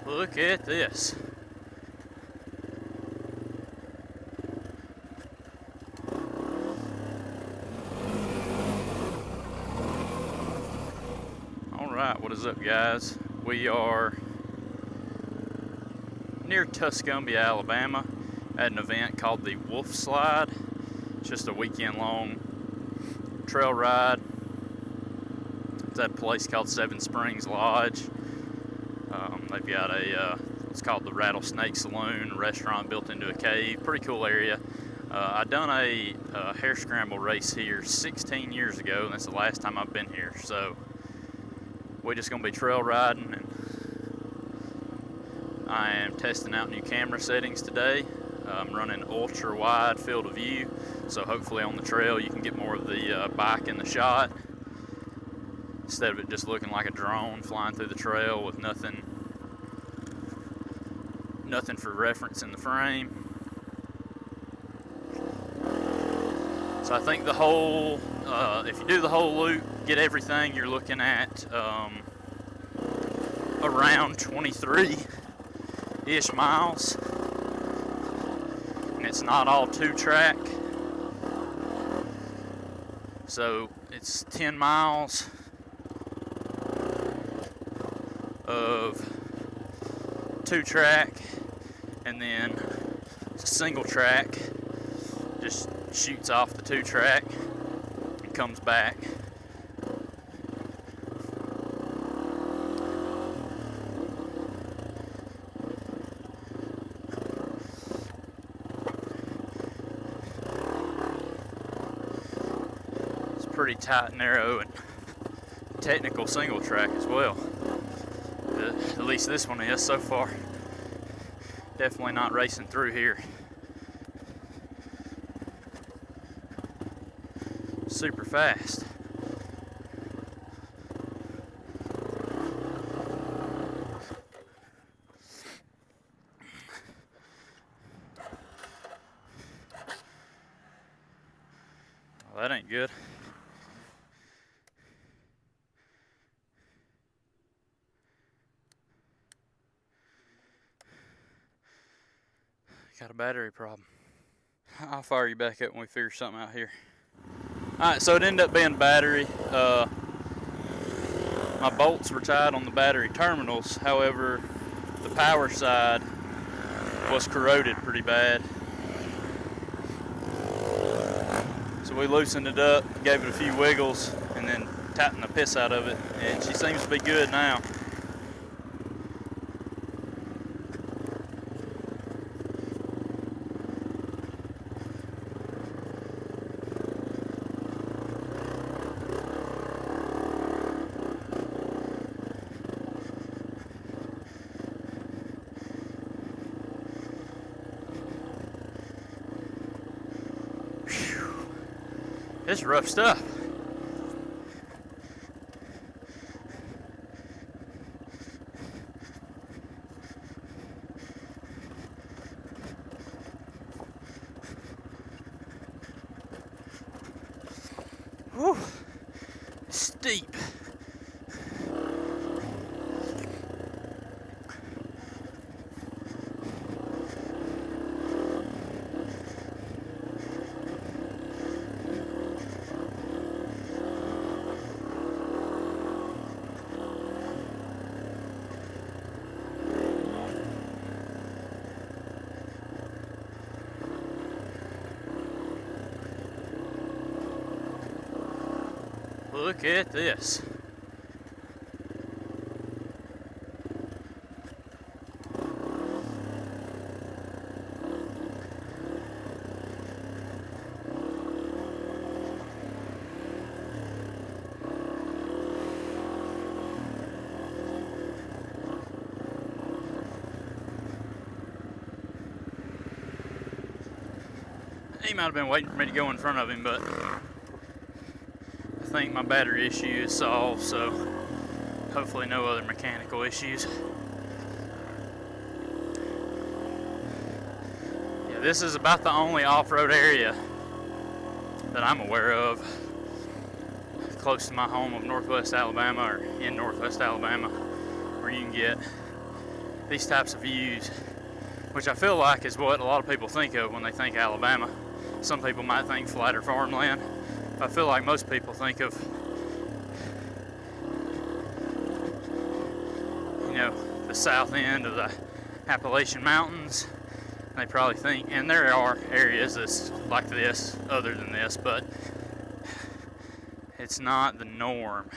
Look at this. Alright, what is up, guys? We are near Tuscumbia, Alabama at an event called the WolfSlide. It's just a weekend long trail ride. It's at a place called Seven Springs Lodge. They've got it's called the Rattlesnake Saloon, a restaurant built into a cave. Pretty cool area. I done a hare scramble race here 16 years ago, and that's the last time I've been here. So we're just gonna be trail riding, and I am testing out new camera settings today. I'm running ultra wide field of view, so hopefully on the trail you can get more of the bike in the shot instead of it just looking like a drone flying through the trail with nothing for reference in the frame. So I think the whole, if you do the whole loop, get everything, you're looking at around 23-ish miles. And it's not all 2-track. So it's 10 miles of 2-track, and then single track just shoots off the 2-track and comes back. It's pretty tight, narrow, and technical single track as well. At least this one is so far. Definitely not racing through here. Super fast. Well, that ain't good. Got a battery problem. I'll fire you back up when we figure something out here. Alright, so it ended up being battery. My bolts were tied on the battery terminals. However, the power side was corroded pretty bad. So we loosened it up, gave it a few wiggles, and then tightened the piss out of it. And she seems to be good now. It's rough stuff. Whew. Steep. Look at this. He might have been waiting for me to go in front of him, but I think my battery issue is solved, so hopefully no other mechanical issues. Yeah, this is about the only off-road area that I'm aware of close to my home of Northwest Alabama, or in Northwest Alabama, where you can get these types of views, which I feel like is what a lot of people think of when they think Alabama. Some people might think flatter farmland. I feel like most people think of, you know, the south end of the Appalachian Mountains. They probably think, and there are areas that's like this, other than this, but it's not the norm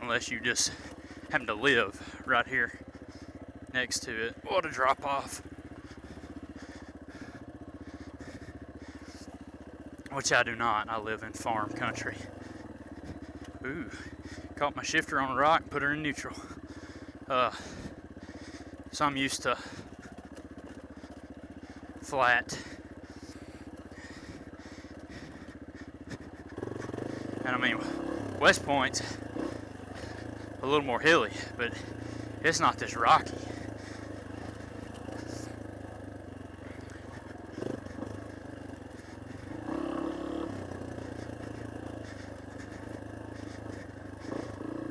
unless you just happen to live right here next to it. What a drop off. Which I do not. I live in farm country. Ooh, caught my shifter on a rock and put her in neutral. So I'm used to flat. And I mean, West Point's a little more hilly, but it's not this rocky.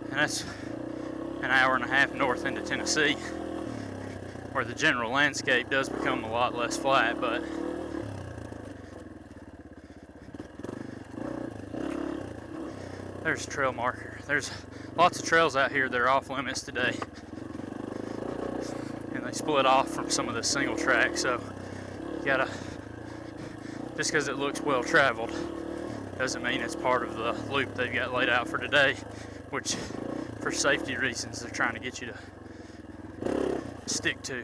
And that's an hour and a half north into Tennessee, where the general landscape does become a lot less flat, but there's a trail marker. There's lots of trails out here that are off limits today, and they split off from some of the single track, so you gotta, just because it looks well traveled doesn't mean it's part of the loop they've got laid out for today, which for safety reasons they're trying to get you to stick to.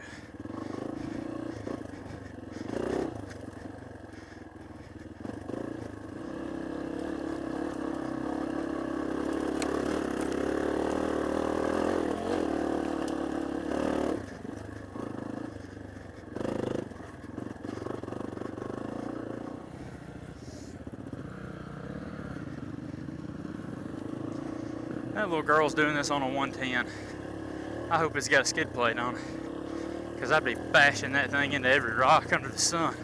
That little girl's doing this on a 110. I hope it's got a skid plate on it, because I'd be bashing that thing into every rock under the sun.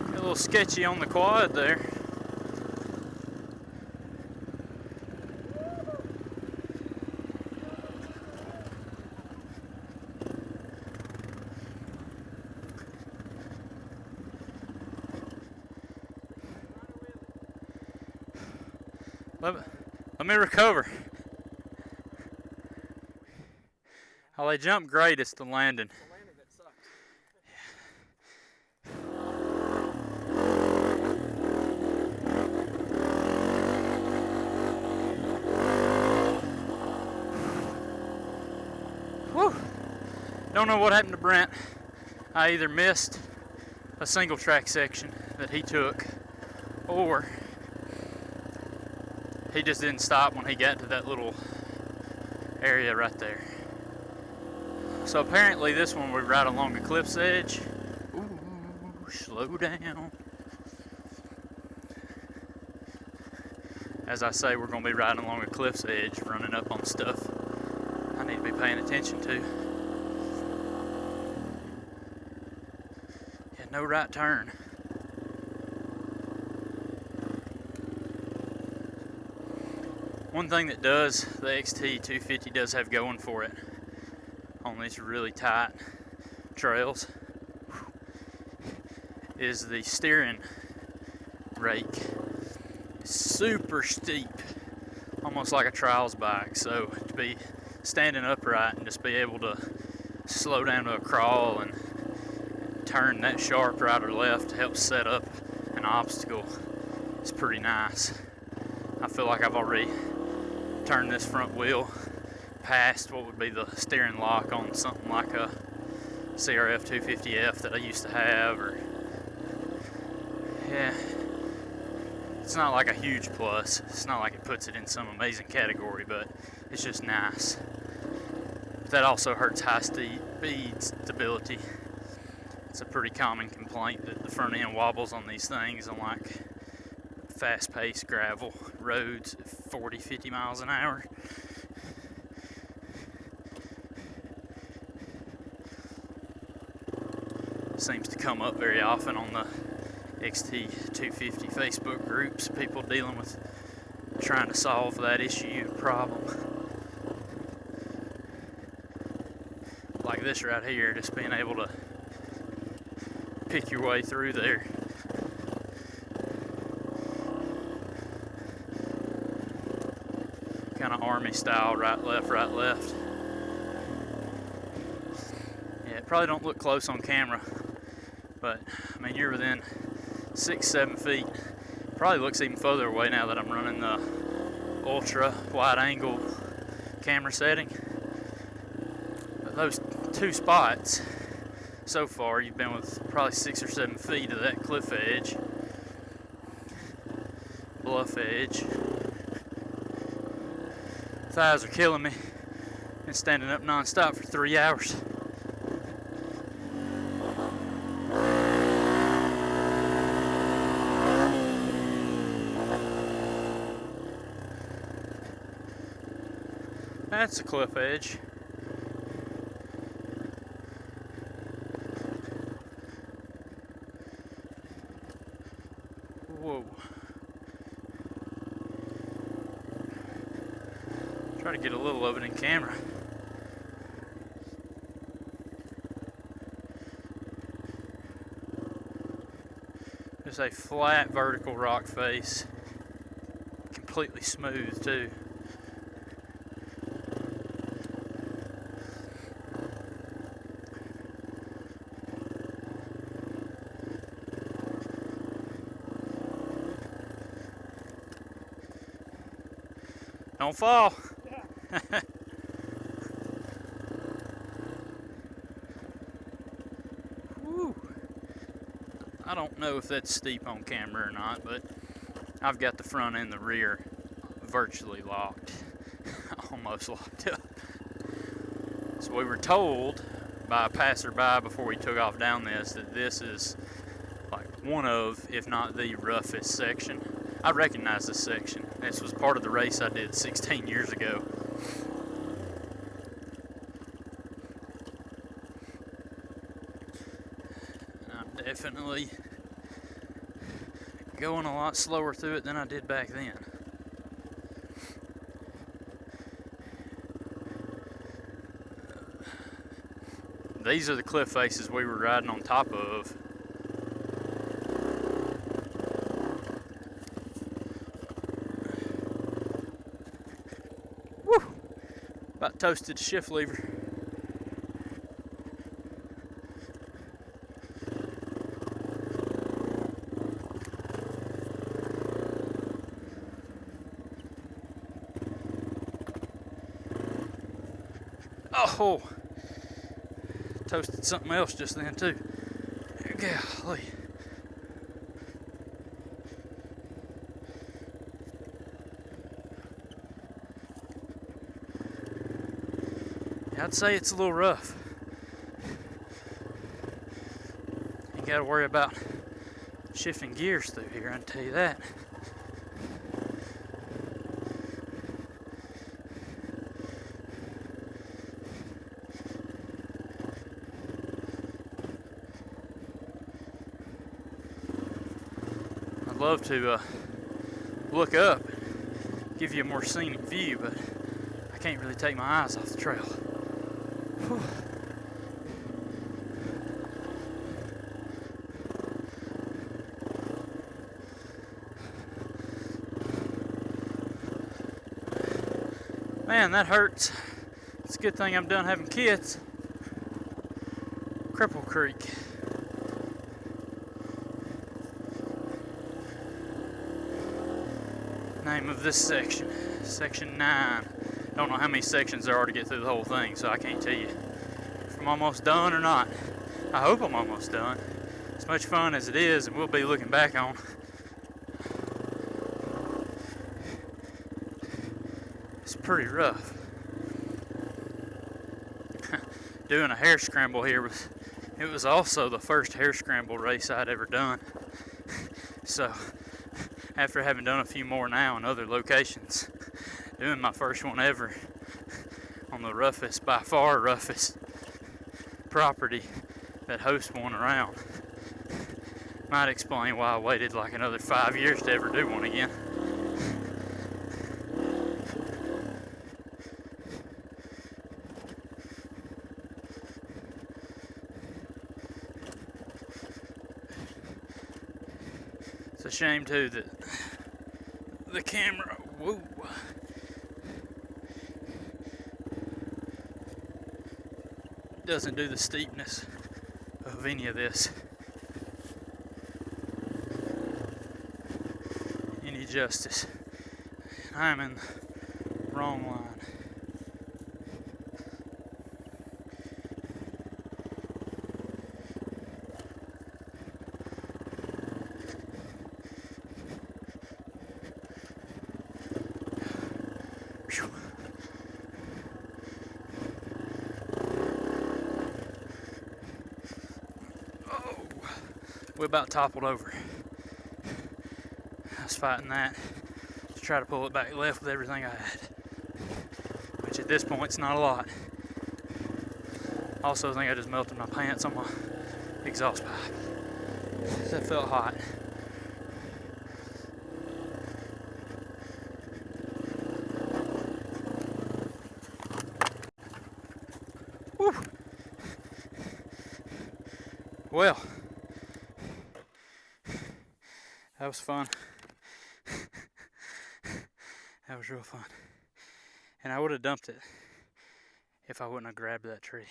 A little sketchy on the quad there. Let me recover. Oh, they jump great, it's the landing. Whew. Don't know what happened to Brent. I either missed a single track section that he took, or he just didn't stop when he got to that little area right there. So apparently this one we're right along the cliff's edge. Ooh, slow down. As I say, we're gonna be riding along a cliff's edge, running up on stuff I need to be paying attention to. Yeah, no right turn. One thing that the XT250 does have going for it on these really tight trails is the steering rake. Super steep, almost like a trials bike. So to be standing upright and just be able to slow down to a crawl and turn that sharp right or left to help set up an obstacle is pretty nice. I feel like I've already turned this front wheel past what would be the steering lock on something like a CRF 250F that I used to have, or yeah, it's not like a huge plus. It's not like it puts it in some amazing category, but it's just nice. That also hurts high speed stability. It's a pretty common complaint that the front end wobbles on these things, and like fast-paced gravel roads, 40, 50 miles an hour. Seems to come up very often on the XT250 Facebook groups, people dealing with trying to solve that issue problem. Like this right here, just being able to pick your way through there. Kind of army style, right, left, right, left. Yeah, it probably don't look close on camera, but I mean, you're within 6-7 feet. Probably looks even further away now that I'm running the ultra wide angle camera setting. But those two spots so far, you've been with probably 6 or 7 feet of that cliff edge, bluff edge. Thighs are killing me. Been standing up non-stop for 3 hours. That's a cliff edge. Whoa. Try to get a little of it in camera. Just a flat vertical rock face. Completely smooth too. Don't fall. Yeah. Woo. I don't know if that's steep on camera or not, but I've got the front and the rear virtually locked. Almost locked up. So we were told by a passerby before we took off down this that this is like one of, if not the roughest section. I recognize this section. This was part of the race I did 16 years ago. I'm definitely going a lot slower through it than I did back then. These are the cliff faces we were riding on top of. About toasted the shift lever. Oh, toasted something else just then too. Golly. I'd say it's a little rough. You gotta worry about shifting gears through here, I can tell you that. I'd love to look up, give you a more scenic view, but I can't really take my eyes off the trail. Whew. Man, that hurts. It's a good thing I'm done having kids. Cripple Creek. Name of this section, section 9. Don't know how many sections there are to get through the whole thing, so I can't tell you if I'm almost done or not. I hope I'm almost done. As much fun as it is, and we'll be looking back on. It's pretty rough. Doing a hare scramble here it was also the first hare scramble race I'd ever done. So after having done a few more now in other locations, doing my first one ever on the roughest, by far roughest property that hosts one around. Might explain why I waited like another 5 years to ever do one again. It's a shame too that the camera, whoa, doesn't do the steepness of any of this any justice. I'm in the wrong line. We about toppled over. I was fighting that to try to pull it back left with everything I had, which at this point is not a lot. Also, I think I just melted my pants on my exhaust pipe. That felt hot. Whew. Well, that was fun. That was real fun. And I would have dumped it if I wouldn't have grabbed that tree.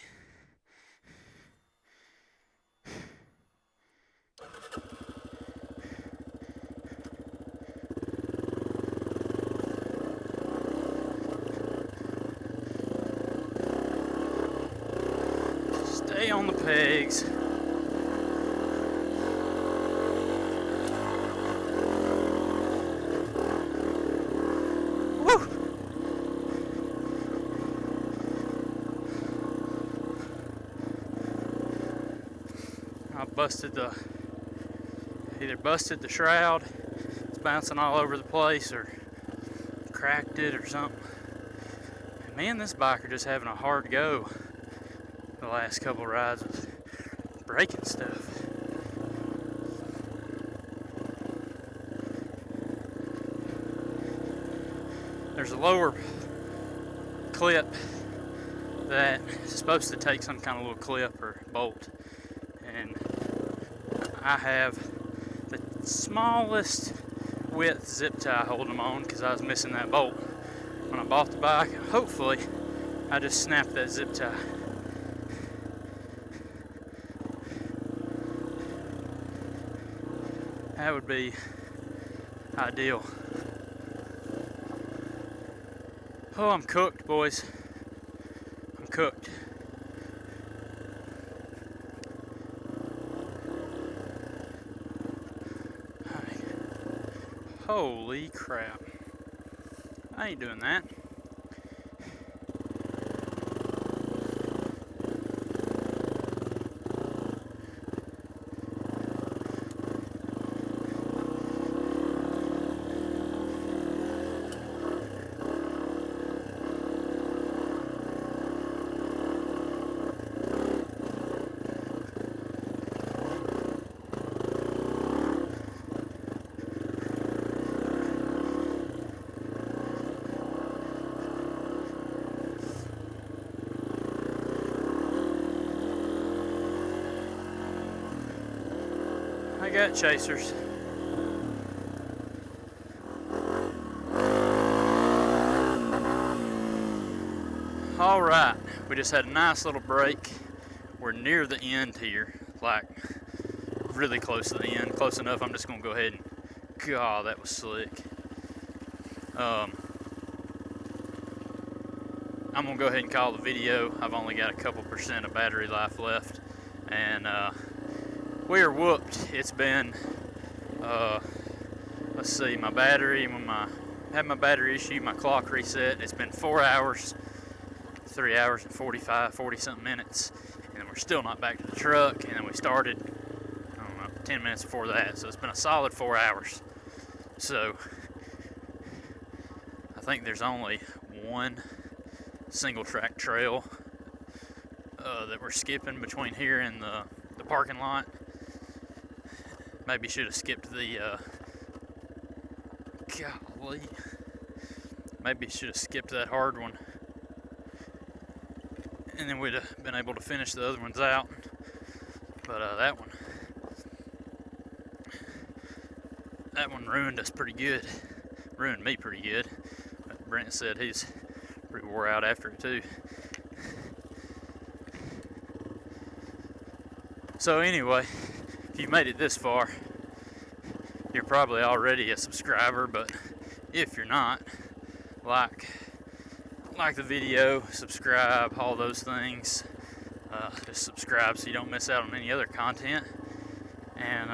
Stay on the pegs. Either busted the shroud, it's bouncing all over the place, or cracked it or something. And man, this biker just having a hard go the last couple rides with breaking stuff. There's a lower clip that is supposed to take some kind of little clip or bolt, and I have the smallest width zip tie holding them on because I was missing that bolt when I bought the bike. Hopefully I just snapped that zip tie. That would be ideal. Oh, I'm cooked, boys. I'm cooked. Holy crap. I ain't doing that. I got chasers. All right, we just had a nice little break. We're near the end here, like really close to the end, close enough. I'm just gonna go ahead and, God, that was slick. I'm gonna go ahead and call the video. I've only got a couple % of battery life left, and we are whooped. It's been, let's see, my battery, when I had my battery issue, my clock reset, it's been 4 hours, 3 hours and 40 something minutes, and we're still not back to the truck, and then we started, I don't know, 10 minutes before that, so it's been a solid 4 hours. So I think there's only one single track trail that we're skipping between here and the parking lot. Maybe should have skipped the golly. Maybe should have skipped that hard one, and then we'd have been able to finish the other ones out. But that one ruined us pretty good. Ruined me pretty good. Brent said he's pretty wore out after it too. So anyway, if you've made it this far, you're probably already a subscriber, but if you're not, like the video, subscribe, all those things. Just subscribe so you don't miss out on any other content. And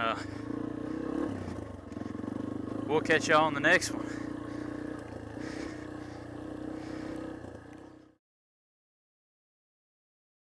we'll catch y'all on the next one.